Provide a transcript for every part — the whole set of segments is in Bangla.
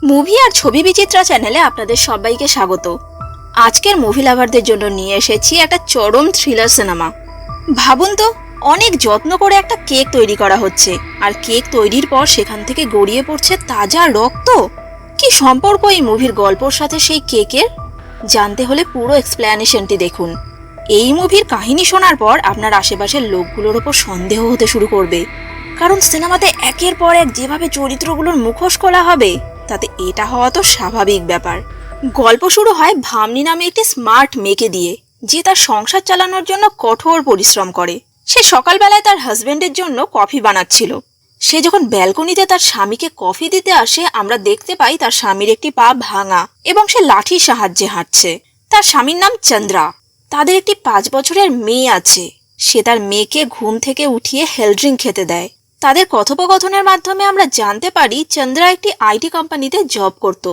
মুভি আর ছবি বিচিত্রা চ্যানেলে আপনাদের সবাইকে স্বাগত। আজকের মুভি লাভারদের জন্য নিয়ে এসেছি একটা চরম থ্রিলার সিনেমা। ভাবুন তো, অনেক যত্ন করে একটা কেক তৈরি করা হচ্ছে, আর কেক তৈরির পর সেখান থেকে গড়িয়ে পড়ছে তাজা রক্ত। কি সম্পর্ক এই মুভির গল্পর সাথে সেই কেকের? জানতে হলে পুরো এক্সপ্লেনেশনটি দেখুন। এই মুভির কাহিনী শোনার পর আপনার আশেপাশের লোকগুলোর ওপর সন্দেহ হতে শুরু করবে, কারণ সিনেমাতে একের পর এক যেভাবে চরিত্রগুলোর মুখোশ খোলা হবে, তাতে এটা হওয়া তো স্বাভাবিক ব্যাপার। গল্প শুরু হয় ভামনি নামে একটি স্মার্ট মেয়েকে দিয়ে, যে তার সংসার চালানোর জন্য কঠোর পরিশ্রম করে। সে সকালবেলায় তার হাজবেন্ডের জন্য কফি বানাচ্ছিল। সে যখন ব্যালকনিতে তার স্বামীকে কফি দিতে আসে, আমরা দেখতে পাই তার স্বামীর একটি পা ভাঙা এবং সে লাঠির সাহায্যে হাঁটছে। তার স্বামীর নাম চন্দ্রা। তাদের একটি 5 বছরের মেয়ে আছে। সে তার মেয়েকে ঘুম থেকে উঠিয়ে হেলথ ড্রিঙ্ক খেতে দেয়। তাদের কথোপকথনের মাধ্যমে আমরা জানতে পারি চন্দ্রা একটি আইটি কোম্পানিতে জব করত।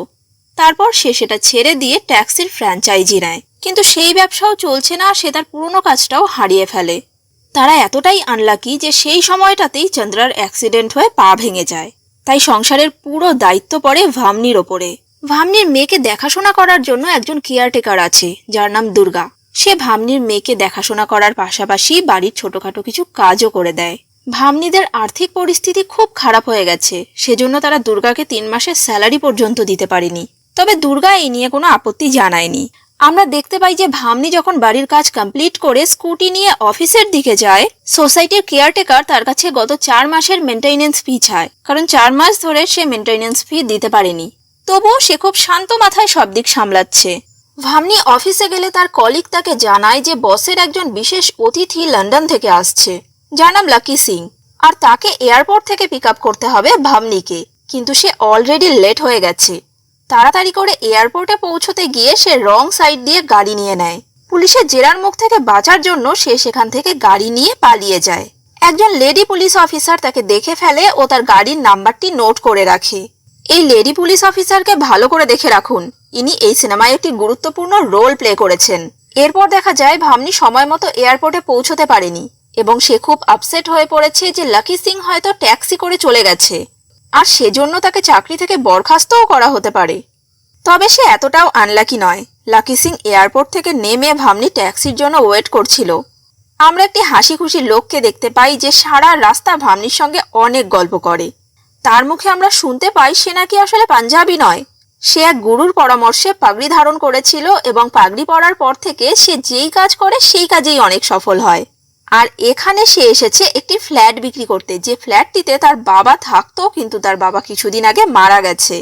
তারপর সে সেটা ছেড়ে দিয়ে ট্যাক্সির ফ্র্যাঞ্চাইজি নেয়, কিন্তু সেই ব্যবসাও চলছে না। সে তার পুরনো কাজটাও হারিয়ে ফেলে। তারা এতটাই আনলাকি যে সেই সময়টাতেই চন্দ্রার অ্যাক্সিডেন্ট হয়ে পা ভেঙে যায়। তাই সংসারের পুরো দায়িত্ব পড়ে ভামনির ওপরে। ভামনির মেয়েকে দেখাশোনা করার জন্য একজন কেয়ারটেকার আছে, যার নাম দুর্গা। সে ভামনির মেয়েকে দেখাশোনা করার পাশাপাশি বাড়ির ছোটখাটো কিছু কাজও করে দেয়। ভামনিদের আর্থিক পরিস্থিতি খুব খারাপ হয়ে গেছে, সেজন্য তারা দুর্গাকে 3 মাসের স্যালারি পর্যন্ত দিতে পারেনি। তবে দুর্গা এই নিয়ে কোনো আপত্তি জানায়নি। আমরা দেখতে পাই যে ভামনি যখন বাড়ির কাজ কমপ্লিট করে স্কুটি নিয়ে অফিসের দিকে যায়, সোসাইটির কেয়ারটেকার তার কাছে গত 4 মাসের মেনটেনেন্স ফি চায়, কারণ 4 মাস ধরে সে মেনটেনেন্স ফি দিতে পারেনি। তবুও সে খুব শান্ত মাথায় সব দিক সামলাচ্ছে। ভামনি অফিসে গেলে তার কলিগ তাকে জানায় যে বসের একজন বিশেষ অতিথি লন্ডন থেকে আসছে, যার নাম লাকি সিং, আর তাকে এয়ারপোর্ট থেকে পিক আপ করতে হবে ভামনিকে। কিন্তু সে অলরেডি লেট হয়ে গেছে। তাড়াতাড়ি করে এয়ারপোর্টে পৌঁছতে গিয়ে সে রং সাইড দিয়ে গাড়ি নিয়ে নেয়। পুলিশের জেরার মুখ থেকে বাঁচার জন্য সে সেখান থেকে গাড়ি নিয়ে পালিয়ে যায়। একজন লেডি পুলিশ অফিসার তাকে দেখে ফেলে ও তার গাড়ির নাম্বারটি নোট করে রাখে। এই লেডি পুলিশ অফিসারকে ভালো করে দেখে রাখুন, ইনি এই সিনেমায় একটি গুরুত্বপূর্ণ রোল প্লে করেছেন। এরপর দেখা যায় ভামনি সময় মতো এয়ারপোর্টে পৌঁছতে পারেনি এবং সে খুব আপসেট হয়ে পড়েছে যে লাকি সিং হয়তো ট্যাক্সি করে চলে গেছে, আর সেজন্য তাকে চাকরি থেকে বরখাস্তও করা হতে পারে। তবে সে এতটাও আনলাকি নয়। লাকি সিং এয়ারপোর্ট থেকে নেমে ভামনি ট্যাক্সির জন্য ওয়েট করছিল। আমরা একটি হাসি খুশি লোককে দেখতে পাই যে সারা রাস্তা ভামনির সঙ্গে অনেক গল্প করে। তার মুখে আমরা শুনতে পাই সে নাকি আসলে পাঞ্জাবি নয়। সে এক গুরুর পরামর্শে পাগড়ি ধারণ করেছিল এবং পাগড়ি পরার পর থেকে সে যেই কাজ করে সেই কাজেই অনেক সফল হয়। আর এখানে সে এসেছে একটি ফ্ল্যাট বিক্রি করতে, যে ফ্ল্যাটটিতে তার বাবা থাকতো, কিন্তু তার বাবা কিছুদিন আগে মারা গেছে।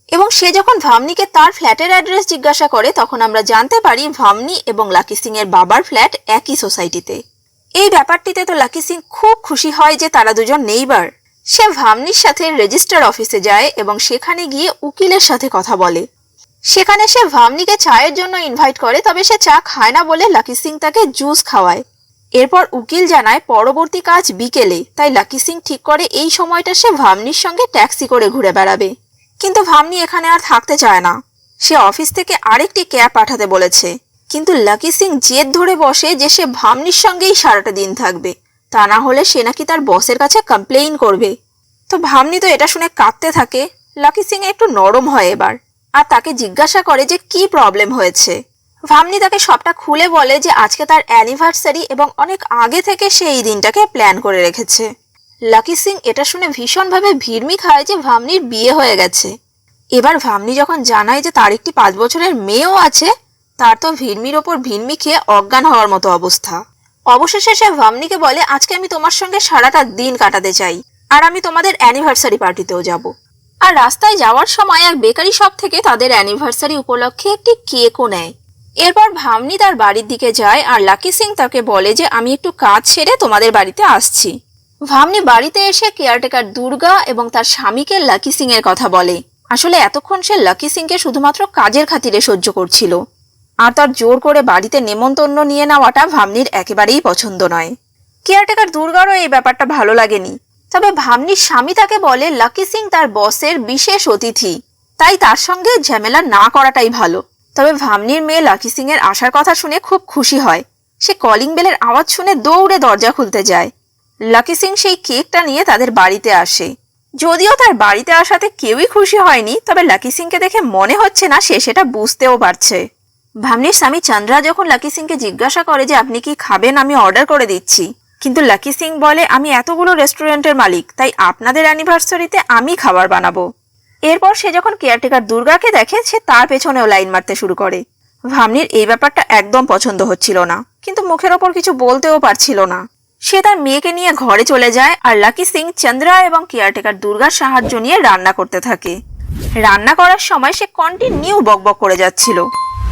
এবং সে যখন ভামনিকে তার ফ্ল্যাটের অ্যাড্রেস জিজ্ঞাসা করে, তখন আমরা জানতে পারি ভামনি এবং লাকি সিং এর বাবার ফ্ল্যাট একই সোসাইটিতে। এই ব্যাপারটিতে তো লাকি সিং খুব খুশি হয় যে তারা দুজন নেইবার। সে ভামনির সাথে রেজিস্টার অফিসে যায় এবং সেখানে গিয়ে উকিলের সাথে কথা বলে। সেখানে সে ভামনিকে চায়ের জন্য ইনভাইট করে, তবে সে চা খায় না বলে লাকি সিং তাকে জুস খাওয়ায়। এরপর উকিল জানায় পরবর্তী কাজ বিকেলে, তাই লাকি সিং ঠিক করে এই সময়টা সে ভামনির সঙ্গে ট্যাক্সি করে ঘুরে বেড়াবে। কিন্তু ভামনি এখানে আর থাকতে চায় না। সে অফিস থেকে আরেকটি ক্যাব পাঠাতে বলেছে, কিন্তু লাকি সিং জেদ ধরে বসে যে সে ভামনির সঙ্গেই সারাটা দিন থাকবে, তা না হলে সে নাকি তার বসের কাছে কমপ্লেইন করবে। তো ভামনি তো এটা শুনে কাঁদতে থাকে। লাকি সিং একটু নরম হয় এবার, আর তাকে জিজ্ঞাসা করে যে কি প্রবলেম হয়েছে। ভামনি তাকে সবটা খুলে বলে যে আজকে তার অ্যানিভার্সারি এবং অনেক আগে থেকে সে এই দিনটাকে প্ল্যান করে রেখেছে। লাকি সিং এটা শুনে ভীষণভাবে ভিড়মি খায় যে ভামনির বিয়ে হয়ে গেছে। এবার ভামনি যখন জানায় যে তার একটি 5 বছরের মেয়েও আছে, তার তো ভিড়মির ওপর ভিড়মি খেয়ে অজ্ঞান হওয়ার মতো অবস্থা। অবশেষে সে ভামনিকে বলে, আজকে আমি তোমার সঙ্গে সারাটা দিন কাটাতে চাই, আর আমি তোমাদের অ্যানিভার্সারি পার্টিতেও যাব। আর রাস্তায় যাওয়ার সময় এক বেকারি শপ থেকে তাদের অ্যানিভার্সারি উপলক্ষে একটি কেকও নেয়। এরপর ভামনি তার বাড়ির দিকে যায়, আর লাকি সিং তাকে বলে যে আমি একটু কাজ সেরে তোমাদের বাড়িতে আসছি। ভামনি বাড়িতে এসে কেয়ারটেকার দুর্গা এবং তার স্বামীকে লাকি সিং এর কথা বলে। আসলে এতক্ষণ সে লাকি সিংকে শুধুমাত্র কাজের খাতিরে সহ্য করছিল, আর তার জোর করে বাড়িতে নেমন্তন্ন নিয়ে নেওয়াটা ভামনির একেবারেই পছন্দ নয়। কেয়ারটেকার দুর্গারও এই ব্যাপারটা ভালো লাগেনি। তবে ভামনির স্বামী তাকে বলে লাকি সিং তার বসের বিশেষ অতিথি, তাই তার সঙ্গে ঝামেলা না করাটাই ভালো। তবে ভামনির মেয়ে লাকি সিং এর আসার কথা শুনে খুব খুশি হয়। সে কলিং বেলের আওয়াজ শুনে দৌড়ে দরজা খুলতে যায়। লাকি সিং সেই কেকটা নিয়ে তাদের বাড়িতে আসে। যদিও তার বাড়িতে আসাতে কেউই খুশি হয়নি, তবে লাকি সিংকে দেখে মনে হচ্ছে না সে সেটা বুঝতেও পারছে। ভাবনির স্বামী চন্দ্রা যখন লাকি সিংকে জিজ্ঞাসা করে যে আপনি কি খাবেন, আমি অর্ডার করে দিচ্ছি, কিন্তু লাকি সিং বলে আমি এতগুলো রেস্টুরেন্টের মালিক, তাই আপনাদের অ্যানিভার্সারিতে আমি খাবার বানাবো। এরপর সে যখন কেয়ারটেকার দুর্গাকে দেখে, সে তার পেছনেও লাইন মারতে শুরু করে। ভাবনির এই ব্যাপারটা একদম পছন্দ হচ্ছিল না, কিন্তু মুখের ওপর কিছু বলতেও পারছিল না। সে তার মেয়েকে নিয়ে ঘরে চলে যায়, আর লাকি সিং চন্দ্রা এবং কেয়ারটেকার দুর্গার সাহায্য নিয়ে রান্না করতে থাকে। রান্না করার সময় সে কন্টিনিউ বকবক করে যাচ্ছিল।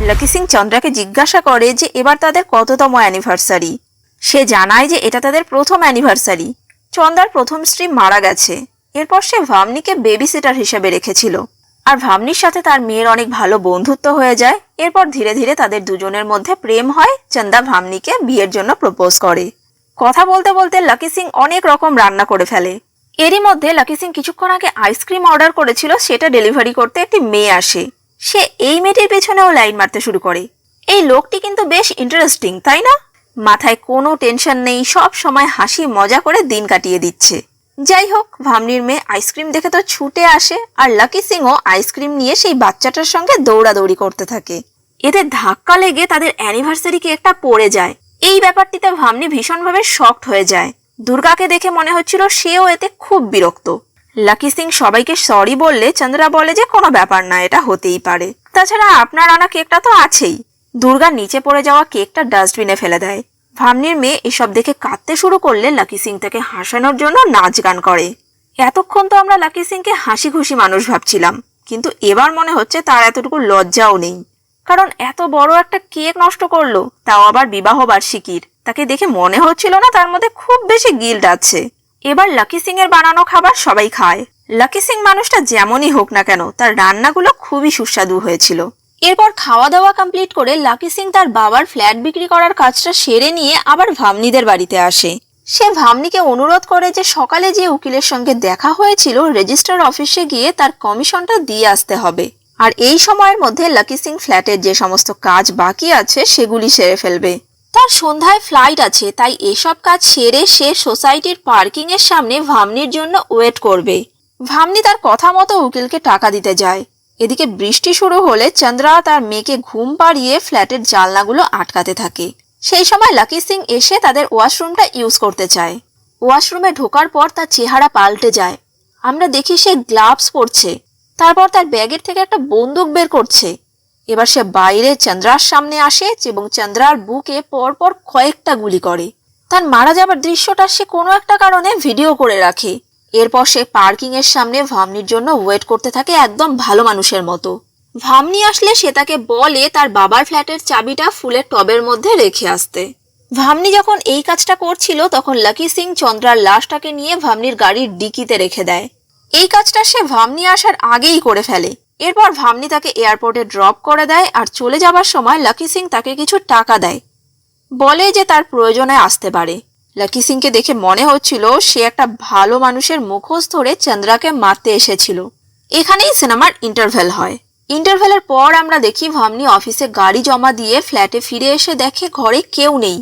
লাকি সিং চন্দ্রাকে জিজ্ঞাসা করে যে এবার তাদের কততম অ্যানিভার্সারি। সে জানায় যে এটা তাদের প্রথম অ্যানিভার্সারি। চন্দ্রার প্রথম স্ত্রী মারা গেছে। এরপর সে ভাবনিকে বেবি সিটার হিসেবে রেখেছিল, আর ভাবনির সাথে তার মেয়ের অনেক ভালো বন্ধুত্ব হয়ে যায়। এরপর ধীরে ধীরে তাদের দুজনের মধ্যে প্রেম হয়। চন্দা ভাবনিকে বিয়ের জন্য প্রপোজ করে। কথা বলতে বলতে লাকি সিং অনেক রকম রান্না করে ফেলে। এরই মধ্যে লাকি সিং কিছুক্ষণ আগে আইসক্রিম অর্ডার করেছিল, সেটা ডেলিভারি করতে একটি মেয়ে আসে। সে এই মেয়েটির পেছনেও লাইন মারতে শুরু করে। এই লোকটি কিন্তু বেশ ইন্টারেস্টিং, তাই না? মাথায় কোনো টেনশন নেই, সব সময় হাসি মজা করে দিন কাটিয়ে দিচ্ছে। যাই হোক, ভাবনির মেয়ে আইসক্রিম দেখে তো ছুটে আসে, আর লাকি সিংও আইসক্রিম নিয়ে সেই বাচ্চাটার সঙ্গে দৌড়াদৌড়ি করতে থাকে। এতে ধাক্কা লেগে তাদের অ্যানিভার্সারি কেকটা পড়ে যায়। এই ব্যাপারটিতে ভাবনি ভীষণভাবে শকড হয়ে যায়। দুর্গাকে দেখে মনে হচ্ছিল সেও এতে খুব বিরক্ত। লাকি সিং সবাইকে সরি বললে চন্দ্রা বলে যে কোনো ব্যাপার না, এটা হতেই পারে, তাছাড়া আপনার আনা কেকটা তো আছেই। দুর্গা নিচে পড়ে যাওয়া কেকটা ডাস্টবিনে ফেলে দেয়। ভাবনির মেয়ে এসব দেখে কাঁদতে শুরু করলে লাকি সিং তাকে হাসানোর জন্য নাচ গান করে। এতক্ষণ তো আমরা লাকি সিংকে হাসি খুশি মানুষ ভাবছিলাম, কিন্তু এবার মনে হচ্ছে তার এতটুকু লজ্জাও নেই। কারণ এত বড় একটা কেক নষ্ট করলো, তাও আবার বিবাহ বার্ষিকীর। তাকে দেখে মনে হচ্ছিল না তার মধ্যে খুব বেশি গিল্ট আছে। এবার লাকি সিং এর বানানো খাবার সবাই খায়। লাকি সিং মানুষটা যেমনই হোক না কেন, তার রান্নাগুলো খুবই সুস্বাদু হয়েছিল। এরপর খাওয়া দাওয়া কমপ্লিট করে লাকি সিং তার বাবার ফ্ল্যাট বিক্রি করার কাজটা সেরে নিয়ে আবার ভাবনিদের বাড়িতে আসে। সে ভাবনিকে অনুরোধ করে যে সকালে যে উকিলের সঙ্গে দেখা হয়েছিল, রেজিস্ট্রার অফিসে গিয়ে তার কমিশনটা দিয়ে আসতে হবে। আর এই সময়ের মধ্যে লাকি সিং ফ্ল্যাটের যে সমস্ত কাজ বাকি আছে সেগুলি সেরে ফেলবে। তার সন্ধ্যায় ফ্লাইট আছে, তাই এসব কাজ সেরে সে সোসাইটির পার্কিং এর সামনে ভাবনির জন্য ওয়েট করবে। ভাবনি তার কথা মতো উকিলকে টাকা দিতে যায়। এদিকে বৃষ্টি শুরু হলে চন্দ্রা তার মেয়েকে ঘুম পাড়িয়ে ফ্ল্যাটের জানলাগুলো আটকাতে থাকে। সেই সময় লাকি সিং এসে তাদের ওয়াশরুমটা ইউজ করতে চায়। ওয়াশরুমে ঢোকার পর তার চেহারা পাল্টে যায়। আমরা দেখি সে গ্লাভস পরছে, তারপর তার ব্যাগের থেকে একটা বন্দুক বের করছে। এবার সে বাইরে চন্দ্রার সামনে আসে এবং চন্দ্রার বুকে পরপর কয়েকটা গুলি করে। তার মারা যাবার দৃশ্যটা সে কোনো একটা কারণে ভিডিও করে রাখে। এরপর সে পার্কিং এর সামনে ভাবনির জন্য ওয়েট করতে থাকে একদম ভালো মানুষের মতো। ভাবনি আসলে সে তাকে বলে তার বাবার ফ্ল্যাটের চাবিটা ফুলের টবের মধ্যে রেখে আসতে। ভাবনি যখন এই কাজটা করছিল তখন লাকি সিং চন্দ্রার লাশটাকে নিয়ে ভাবনির গাড়ির ডিকিতে রেখে দেয়। এই কাজটা সে ভাবনি আসার আগেই করে ফেলে। এরপর ভাবনি তাকে এয়ারপোর্টে ড্রপ করে দেয়, আর চলে যাবার সময় লাকি সিং তাকে কিছু টাকা দেয়, বলে যে তার প্রয়োজনে আসতে পারে। লাকি সিংকে দেখে মনে হচ্ছিল সে একটা ভালো মানুষের মুখোশ ধরে চন্দ্রাকে মারতে এসেছিল। এখানেই সিনেমার ইন্টারভেল হয়। ইন্টারভেলের পর আমরা দেখি ভাবনি অফিসে গাড়ি জমা দিয়ে ফ্ল্যাটে ফিরে এসে দেখে ঘরে কেউ নেই।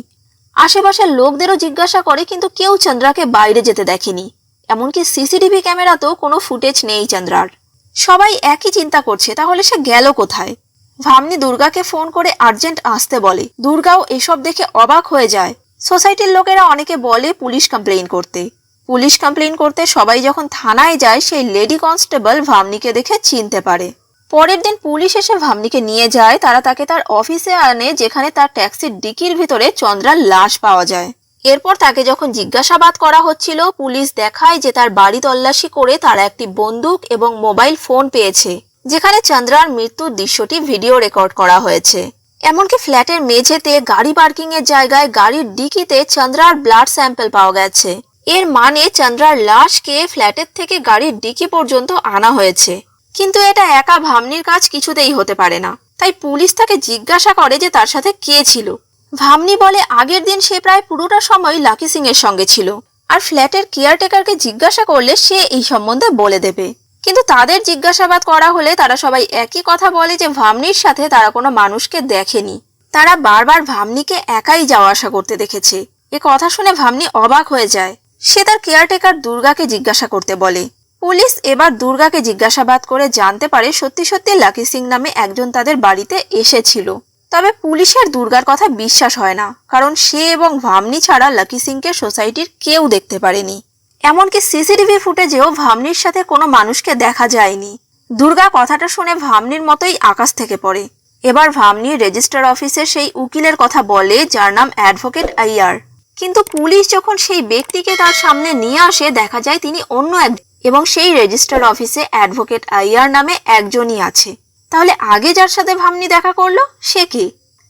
আশেপাশের লোকদেরও জিজ্ঞাসা করে, কিন্তু কেউ চন্দ্রাকে বাইরে যেতে দেখেনি। এমনকি সিসিটিভি ক্যামেরাতেও কোনো ফুটেজ নেই চন্দ্রার। সবাই একই চিন্তা করছে, তাহলে সে গেল কোথায়? ভাবনি দুর্গাকে ফোন করে আর্জেন্ট আসতে বলে। দুর্গাও এসব দেখে অবাক হয়ে যায়। সোসাইটির লোকেরা অনেকে বলে পুলিশ কমপ্লেইন করতে। পুলিশ কমপ্লেইন করতে সবাই যখন থানায় যায়, সেই লেডি কনস্টেবল ভাবনিকে দেখে চিনতে পারে। পরের দিন পুলিশ এসে ভাবনিকে নিয়ে যায়। তারা তাকে তার অফিসে আনে, যেখানে তার ট্যাক্সির ডিকির ভিতরে চন্দ্রার লাশ পাওয়া যায়। এরপর তাকে যখন জিজ্ঞাসাবাদ করা হচ্ছিল, পুলিশ দেখায় যে তার বাড়ি তল্লাশি করে তারা একটি বন্দুক এবং মোবাইল ফোন পেয়েছে, যেখানে চন্দ্রার মৃত্যুর দৃশ্যটি ভিডিও রেকর্ড করা হয়েছে। এমনকি ফ্ল্যাটের মেঝেতে গাড়ি পার্কিং এর জায়গায় গাড়ির ডিকিতে চন্দ্রার ব্লাড স্যাম্পল পাওয়া গেছে। এর মানে চন্দ্রার লাশকে ফ্ল্যাটের থেকে গাড়ির ডিকি পর্যন্ত আনা হয়েছে। কিন্তু এটা একা ভাবনির কাজ কিছুতেই হতে পারে না, তাই পুলিশ তাকে জিজ্ঞাসা করে যে তার সাথে কে ছিল। ভাবনি বলে আগের দিন সে প্রায় পুরোটা সময় লাকি সিং এর সঙ্গে ছিল, আর ফ্ল্যাটের কেয়ারটেকারকে জিজ্ঞাসা করলে সে এই সম্বন্ধে বলে দেবে। কিন্তু তাদের জিজ্ঞাসাবাদ করা হলে তারা সবাই একই কথা বলে যে ভাবনির সাথে তারা কোনো মানুষকে দেখেনি। তারা বারবার ভাবনিকে একাই যাওয়া আসা করতে দেখেছে। এ কথা শুনে ভাবনি অবাক হয়ে যায়। সে তার কেয়ারটেকার দুর্গাকে জিজ্ঞাসা করতে বলে। পুলিশ এবার দুর্গাকে জিজ্ঞাসাবাদ করে জানতে পারে সত্যি সত্যি লাকি সিং নামে একজন তাদের বাড়িতে এসেছিল। তবে পুলিশের দুর্গার কথা বিশ্বাস হয় না, কারণ সে এবং ভামনি ছাড়া লাকি সিংকে সোসাইটির কেউ দেখতে পারেনি। এমনকি সিসিটিভি ফুটেজেও ভামনির সাথে কোনো মানুষকে দেখা যায়নি। দুর্গা কথাটা শুনে ভামনির মতোই আকাশ থেকে পড়ে। এবার ভামনি রেজিস্টার অফিসে সেই উকিলের কথা বলে যার নাম অ্যাডভোকেট আইয়ার। কিন্তু পুলিশ যখন সেই ব্যক্তিকে তার সামনে নিয়ে আসে দেখা যায় তিনি অন্য একজন, এবং সেই রেজিস্টার অফিসে অ্যাডভোকেট আইয়ার নামে একজনই আছে। তাহলে আগে যার সাথে ভামনি দেখা করলো সে কে?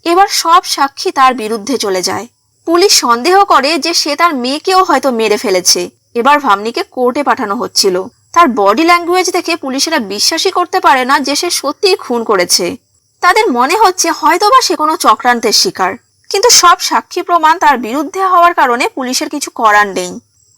এবার সব সাক্ষী তার বিরুদ্ধে চলে যায়। পুলিশ সন্দেহ করে যে সে তার মেয়েকেও হয়তো মেরে ফেলেছে। এবার ভামনিকে কোর্টে পাঠানো হচ্ছিল। তার বডি ল্যাঙ্গুয়েজ দেখে পুলিশেরা বিশ্বাসই করতে পারে না যে সে সত্যিই খুন করেছে। তাদের মনে হচ্ছে হয়তোবা সে কোনো চক্রান্তের শিকার, কিন্তু সব সাক্ষী প্রমাণ তার বিরুদ্ধে হওয়ার কারণে পুলিশের কিছু করার নেই।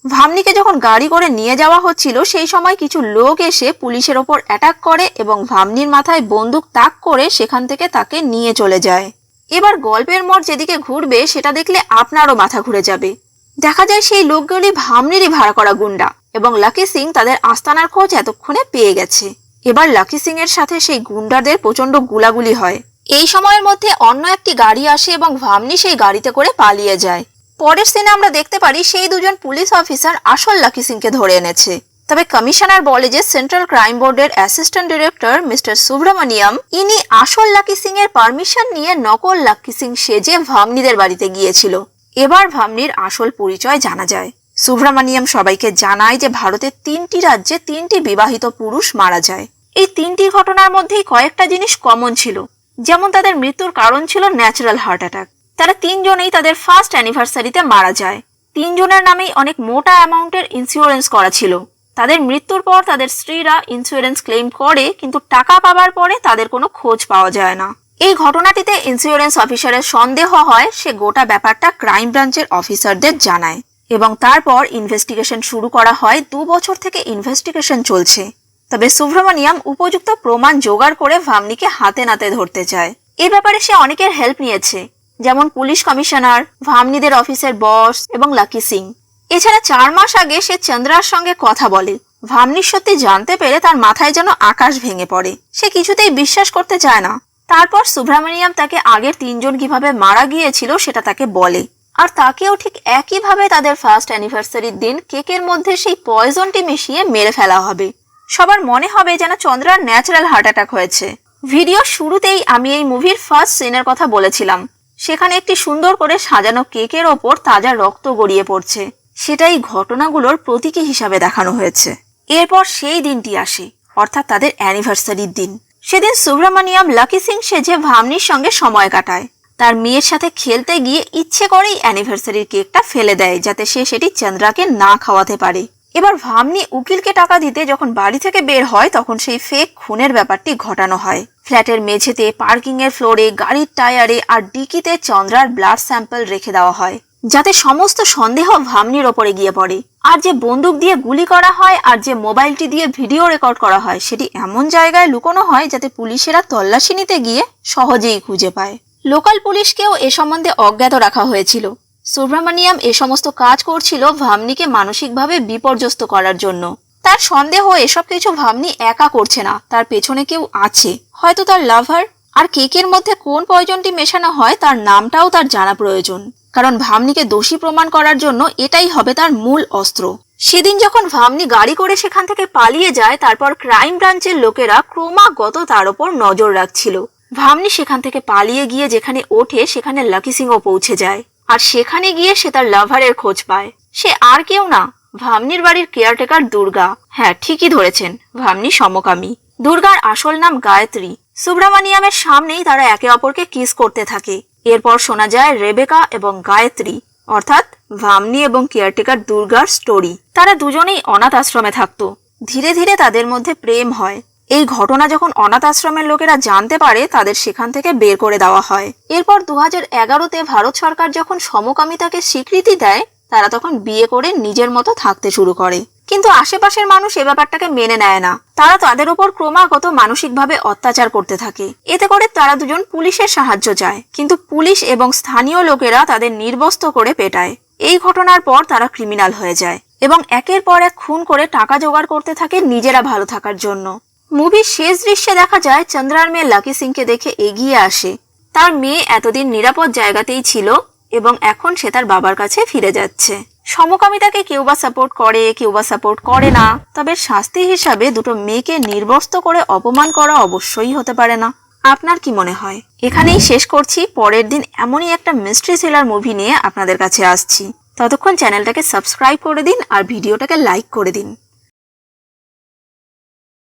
ভামনিকে যখন গাড়ি করে নিয়ে যাওয়া হচ্ছিল সেই সময় কিছু লোক এসে পুলিশের ওপর অ্যাটাক করে এবং ভামনির মাথায় বন্দুক তাক করে সেখান থেকে তাকে নিয়ে চলে যায়। এবার গল্পের মোড় যেদিকে ঘুরবে সেটা দেখলে আপনারও মাথা ঘুরে যাবে। দেখা যায় সেই লোকগুলি ভামনিরই ভাড়া করা গুন্ডা, এবং লাকি সিং তাদের আস্তানার খোঁজ এতক্ষণে পেয়ে গেছে। এবার লাকি সিং এর সাথে সেই গুন্ডাদের প্রচন্ড গুলাগুলি হয়। এই সময়ের মধ্যে অন্য একটি গাড়ি আসে এবং ভামনি সেই গাড়িতে করে পালিয়ে যায়। পরের সিনে আমরা দেখতে পারি সেই দুজন পুলিশ অফিসার আসল লাকি সিংকে ধরে এনেছে। তবে কমিশনার বলে যে সেন্ট্রাল ক্রাইম বোর্ডের অ্যাসিস্ট্যান্ট ডিরেক্টর মিস্টার সুব্রমণিয়াম ইনি আসল লাকি সিং এর পারমিশন নিয়ে নকল লাকি সিং সেজে ভামনিদের বাড়িতে গিয়েছিল। এবার ভামনির আসল পরিচয় জানা যায়। সুব্রমণিয়াম সবাইকে জানায় যে ভারতের 3টি রাজ্যে 3টি বিবাহিত পুরুষ মারা যায়। এই 3টি ঘটনার মধ্যেই কয়েকটা জিনিস কমন ছিল, যেমন তাদের মৃত্যুর কারণ ছিল ন্যাচারাল হার্ট অ্যাটাক। তারা 3 জনেই তাদের ফার্স্ট অ্যানিভার্সারিতে মারা যায়। 3 জনের নামেই অনেক মোটা অ্যামাউন্টের ইন্স্যুরেন্স করা ছিল। তাদের মৃত্যুর পর তাদের স্ত্রীরা ইন্স্যুরেন্স ক্লেম করে, কিন্তু টাকা পাবার পরে তাদের কোনো খোঁজ পাওয়া যায় না। এই ঘটনাটিতে ইন্স্যুরেন্স অফিসারের সন্দেহ হয়, সে গোটা ব্যাপারটা ক্রাইম ব্রাঞ্চের অফিসারদের জানায় এবং তারপর ইনভেস্টিগেশন শুরু করা হয়। 2 বছর থেকে ইনভেস্টিগেশন চলছে। তবে সুব্রমণিয়াম উপযুক্ত প্রমাণ জোগাড় করে ভামনিকে হাতে নাতে ধরতে চায়। এই ব্যাপারে সে অনেকের হেল্প নিয়েছে, যেমন পুলিশ কমিশনার, ভামনিদের অফিসের বস এবং লাকি সিং। এছাড়া 4 মাস আগে সে চন্দ্রার সঙ্গে কথা বলে। ভামনির সত্যি জানতে পেরে তার মাথায় যেন আকাশ ভেঙে পড়ে। সে কিছুতেই বিশ্বাস করতে চায় না। তারপর সুব্রমণিয়াম তাকে আগের 3 জন কিভাবে মারা গিয়েছিল সেটা তাকে বলে, আর তাকেও ঠিক একইভাবে তাদের ফার্স্ট অ্যানিভার্সারির দিন কেকের মধ্যে সেই পয়জনটি মিশিয়ে মেরে ফেলা হবে। সবার মনে হবে যেন চন্দ্রার ন্যাচারাল হার্ট অ্যাটাক হয়েছে। ভিডিও শুরুতেই আমি এই মুভির ফার্স্ট সিনের কথা বলেছিলাম। সেখানে একটি সুন্দর করে সাজানো কেকের ওপর তাজা রক্ত গড়িয়ে পড়ছে। সেটাই ঘটনাগুলোর প্রতীকী হিসাবে দেখানো হয়েছে। এরপর সেই দিনটি আসে, অর্থাৎ তাদের অ্যানিভার্সারির দিন। সেদিন সুব্রমণিয়াম লাকি সিং সেজে ভামনির সঙ্গে সময় কাটায়। তার মেয়ের সাথে খেলতে গিয়ে ইচ্ছে করেই অ্যানিভার্সারির কেকটা ফেলে দেয়, যাতে সে সেটি চন্দ্রাকে না খাওয়াতে পারে। এবার ভামনি উকিলকে টাকা দিতে যখন বাড়ি থেকে বের হয় তখন সেই ফেক খুনের ব্যাপারটি ঘটানো হয়। ফ্ল্যাটের মেঝেতে, পার্কিং এর ফ্লোরে, গাড়ির টায়ারে আর ডিকিতে চন্দ্রার ব্লাড স্যাম্পল রেখে দেওয়া হয়, যাতে সমস্ত সন্দেহ ভামনির ওপরে গিয়ে পড়ে। আর যে বন্দুক দিয়ে গুলি করা হয় আর যে মোবাইলটি দিয়ে ভিডিও রেকর্ড করা হয় সেটি এমন জায়গায় লুকোনো হয় যাতে পুলিশেরা তল্লাশি নিতে গিয়ে সহজেই খুঁজে পায়। লোকাল পুলিশকেও এ সম্বন্ধে অজ্ঞাত রাখা হয়েছিল। সুব্রমণিয়াম এ সমস্ত কাজ করছিল ভামনিকে মানসিকভাবে বিপর্যস্ত করার জন্য। তার সন্দেহ এসব কিছু ভামনি একা করছে না, তার পেছনে কেউ আছে, হয়তো তার লাভার। আর কেকের মধ্যে কোন পয়জনটি মেশানো হয় তার নামটাও তার জানা প্রয়োজন, কারণ ভামনিকে দোষী প্রমাণ করার জন্য এটাই হবে তার মূল অস্ত্র। সেদিন যখন ভামনি গাড়ি করে সেখান থেকে পালিয়ে যায়, তারপর ক্রাইম ব্রাঞ্চের লোকেরা ক্রমাগত তার ওপর নজর রাখছিল। ভামনি সেখান থেকে পালিয়ে গিয়ে যেখানে ওঠে সেখানে লাকি সিংও পৌঁছে যায়, আর সেখানে গিয়ে সে তার লাভারের খোঁজ পায়। সে আর কেউ না, ভামনির বাড়ির কেয়ারটেকার দুর্গা। হ্যাঁ, ঠিকই ধরেছেন, ভামনি সমকামী। দুর্গার আসল নাম গায়ত্রী। সুব্রমণিয়ামের সামনেই তারা একে অপরকে কিস করতে থাকে। এরপর শোনা যায় রেবেকা এবং গায়ত্রী, অর্থাৎ ভামনি এবং কেয়ারটেকার দুর্গার স্টোরি। তারা দুজনেই অনাথ আশ্রমে থাকতো। ধীরে ধীরে তাদের মধ্যে প্রেম হয়। এই ঘটনা যখন অনাথ আশ্রমের লোকেরা জানতে পারে তাদের সেখান থেকে বের করে দেওয়া হয়। এরপর 2011-তে ভারত সরকার যখন সমকামিতাকে স্বীকৃতি দেয়, তারা তখন বিয়ে করে নিজের মতো থাকতে শুরু করে। কিন্তু আশেপাশের মানুষ এ ব্যাপারটাকে মেনে নেয় না। তারা তাদের উপর ক্রমাগত মানসিকভাবে অত্যাচার করতে থাকে। এতে করে তারা দুজন পুলিশের সাহায্য চায়, কিন্তু পুলিশ এবং স্থানীয় লোকেরা তাদের নির্বস্ত্র করে পেটায়। এই ঘটনার পর তারা ক্রিমিনাল হয়ে যায়। এবং একের পর এক খুন করে টাকা জোগাড় করতে থাকে নিজেরা ভালো থাকার জন্য। মুভির শেষ দৃশ্যে দেখা যায় চন্দ্রার মেয়ে লাকি সিংকে দেখে এগিয়ে আসে। তার মেয়ে এতদিন নিরাপদ জায়গাতেই ছিল এবং এখন সে তার বাবার কাছে ফিরে যাচ্ছে। সমকামিতাকে কেউ বা সাপোর্ট করে, কেউ বা সাপোর্ট করে না, তবে শাস্তি হিসাবে দুটো মেয়েকে নির্বস্ত্র করে অপমান করা অবশ্যই হতে পারে না। আপনার কি মনে হয়? এখানেই শেষ করছি। পরের দিন এমনই একটা মিস্ট্রি থ্রিলার মুভি নিয়ে আপনাদের কাছে আসছি। ততক্ষণ চ্যানেলটাকে সাবস্ক্রাইব করে দিন আর ভিডিওটাকে লাইক করে দিন।